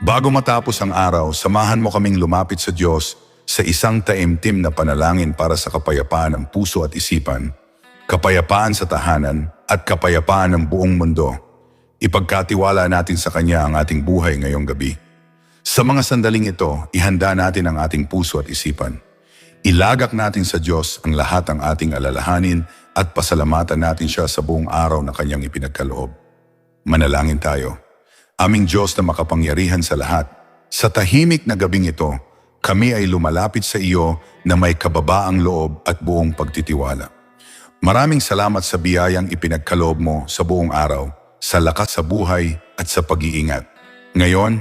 Bago matapos ang araw, samahan mo kaming lumapit sa Diyos sa isang taimtim na panalangin para sa kapayapaan ng puso at isipan, kapayapaan sa tahanan at kapayapaan ng buong mundo. Ipagkatiwala natin sa Kanya ang ating buhay ngayong gabi. Sa mga sandaling ito, ihanda natin ang ating puso at isipan. Ilagak natin sa Diyos ang lahat ng ating alalahanin at pasalamatan natin siya sa buong araw na Kanyang ipinagkaloob. Manalangin tayo. Aming Diyos na makapangyarihan sa lahat, sa tahimik na gabing ito, kami ay lumalapit sa iyo na may kababaang loob at buong pagtitiwala. Maraming salamat sa biyayang ipinagkaloob mo sa buong araw, sa lakas sa buhay at sa pag-iingat. Ngayon,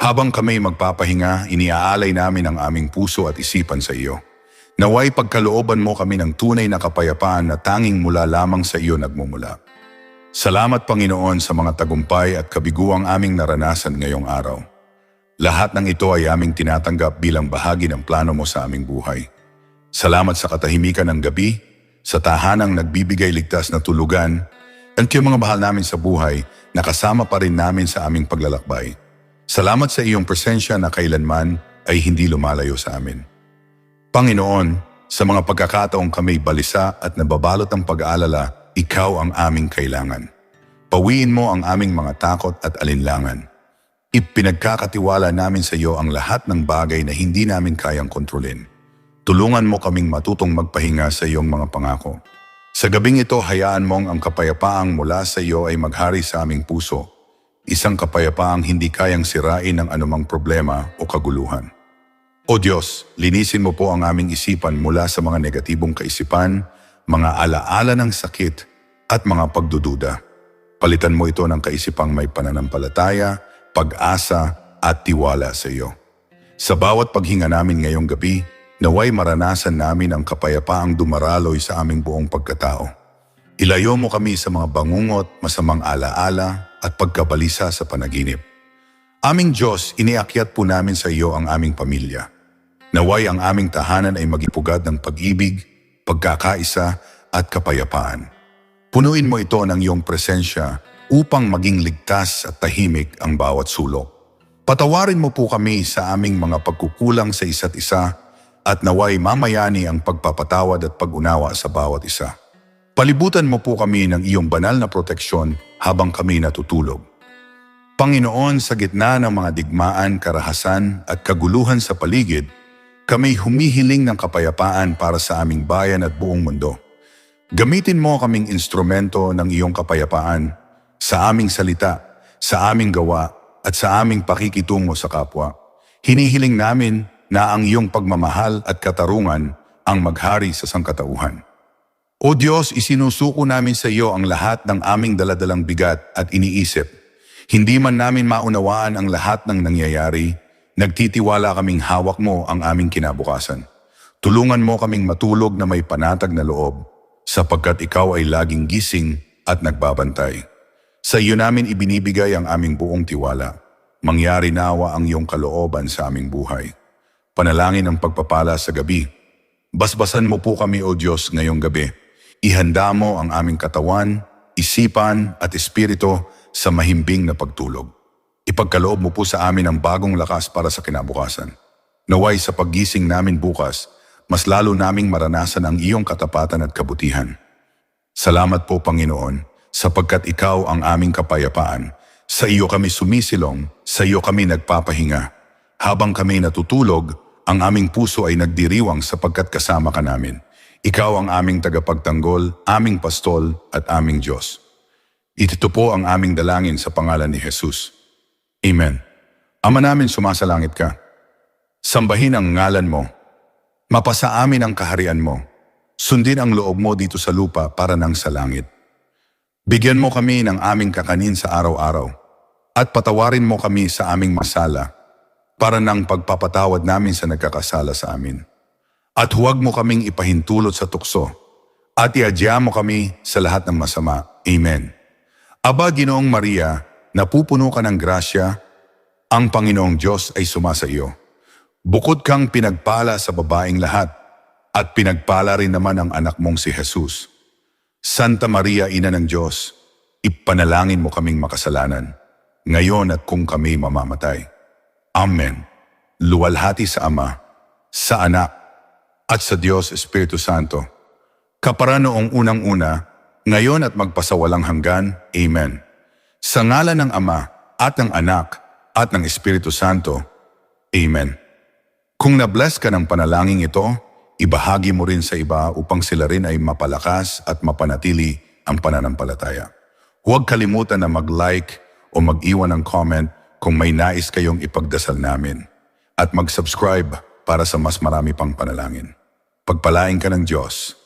habang kami magpapahinga, iniaalay namin ang aming puso at isipan sa iyo. Naway pagkalooban mo kami ng tunay na kapayapaan na tanging mula lamang sa iyo nagmumula. Salamat Panginoon sa mga tagumpay at kabiguang aming naranasan ngayong araw. Lahat ng ito ay aming tinatanggap bilang bahagi ng plano mo sa aming buhay. Salamat sa katahimikan ng gabi, sa tahanang nagbibigay ligtas na tulugan, at yung mga mahal namin sa buhay na kasama pa rin namin sa aming paglalakbay. Salamat sa iyong presensya na kailanman ay hindi lumalayo sa amin. Panginoon, sa mga pagkakataong kami balisa at nababalot ng pag-aalala, ikaw ang aming kailangan. Pawiin mo ang aming mga takot at alinlangan. Ipinagkakatiwala namin sa iyo ang lahat ng bagay na hindi namin kayang kontrolin. Tulungan mo kaming matutong magpahinga sa iyong mga pangako. Sa gabing ito, hayaan mong ang kapayapaang mula sa iyo ay maghari sa aming puso. Isang kapayapaang hindi kayang sirain ng anumang problema o kaguluhan. O Diyos, linisin mo po ang aming isipan mula sa mga negatibong kaisipan, mga alaala ng sakit at mga pagdududa. Palitan mo ito ng kaisipang may pananampalataya, pag-asa at tiwala sa iyo. Sa bawat paghinga namin ngayong gabi, naway maranasan namin ang kapayapaang dumaraloy sa aming buong pagkatao. Ilayo mo kami sa mga bangungot, masamang alaala at pagkabalisa sa panaginip. Aming Diyos, iniakyat po namin sa iyo ang aming pamilya. Naway ang aming tahanan ay magipugad ng pag-ibig, pagkakaisa at kapayapaan. Punuin mo ito ng iyong presensya upang maging ligtas at tahimik ang bawat sulok. Patawarin mo po kami sa aming mga pagkukulang sa isa't isa at naway mamayani ang pagpapatawad at pag-unawa sa bawat isa. Palibutan mo po kami ng iyong banal na proteksyon habang kami natutulog. Panginoon, sa gitna ng mga digmaan, karahasan at kaguluhan sa paligid, kami humihiling ng kapayapaan para sa aming bayan at buong mundo. Gamitin mo kaming instrumento ng iyong kapayapaan sa aming salita, sa aming gawa at sa aming pakikitungo sa kapwa. Hinihiling namin na ang iyong pagmamahal at katarungan ang maghari sa sangkatauhan. O Diyos, isinusuko namin sa iyo ang lahat ng aming daladalang bigat at iniisip. Hindi man namin maunawaan ang lahat ng nangyayari, nagtitiwala kaming hawak mo ang aming kinabukasan. Tulungan mo kaming matulog na may panatag na loob, sapagkat ikaw ay laging gising at nagbabantay. Sa iyo namin ibinibigay ang aming buong tiwala. Mangyari nawa ang iyong kalooban sa aming buhay. Panalangin ang pagpapala sa gabi. Basbasan mo po kami, O Diyos, ngayong gabi. Ihanda mo ang aming katawan, isipan at espiritu sa mahimbing na pagtulog. Ipagkaloob mo po sa amin ang bagong lakas para sa kinabukasan. Naway sa paggising namin bukas, mas lalo naming maranasan ang iyong katapatan at kabutihan. Salamat po Panginoon, sapagkat ikaw ang aming kapayapaan. Sa iyo kami sumisilong, sa iyo kami nagpapahinga. Habang kami natutulog, ang aming puso ay nagdiriwang sapagkat kasama ka namin. Ikaw ang aming tagapagtanggol, aming pastol at aming Diyos. Ito po ang aming dalangin sa pangalan ni Jesus. Amen. Ama namin, sumasalangit ka. Sambahin ang ngalan mo. Mapasa amin ang kaharian mo. Sundin ang loob mo dito sa lupa para nang sa langit. Bigyan mo kami ng aming kakanin sa araw-araw. At patawarin mo kami sa aming masala para nang pagpapatawad namin sa nagkakasala sa amin. At huwag mo kaming ipahintulot sa tukso. At iadya mo kami sa lahat ng masama. Amen. Aba, Ginoong Maria, napupuno ka ng grasya, ang Panginoong Diyos ay sumasa iyo. Bukod kang pinagpala sa babaeng lahat, at pinagpala rin naman ang anak mong si Jesus. Santa Maria, Ina ng Diyos, ipanalangin mo kaming makasalanan, ngayon at kung kami mamamatay. Amen. Luwalhati sa Ama, sa Anak, at sa Diyos Espiritu Santo. Kapara noong unang-una, ngayon at magpasawalang hanggan. Amen. Sa ngalan ng Ama, at ng Anak, at ng Espiritu Santo. Amen. Kung na-bless ka ng panalangin ito, ibahagi mo rin sa iba upang sila rin ay mapalakas at mapanatili ang pananampalataya. Huwag kalimutan na mag-like o mag-iwan ng comment kung may nais kayong ipagdasal namin. At mag-subscribe para sa mas marami pang panalangin. Pagpalain ka ng Diyos.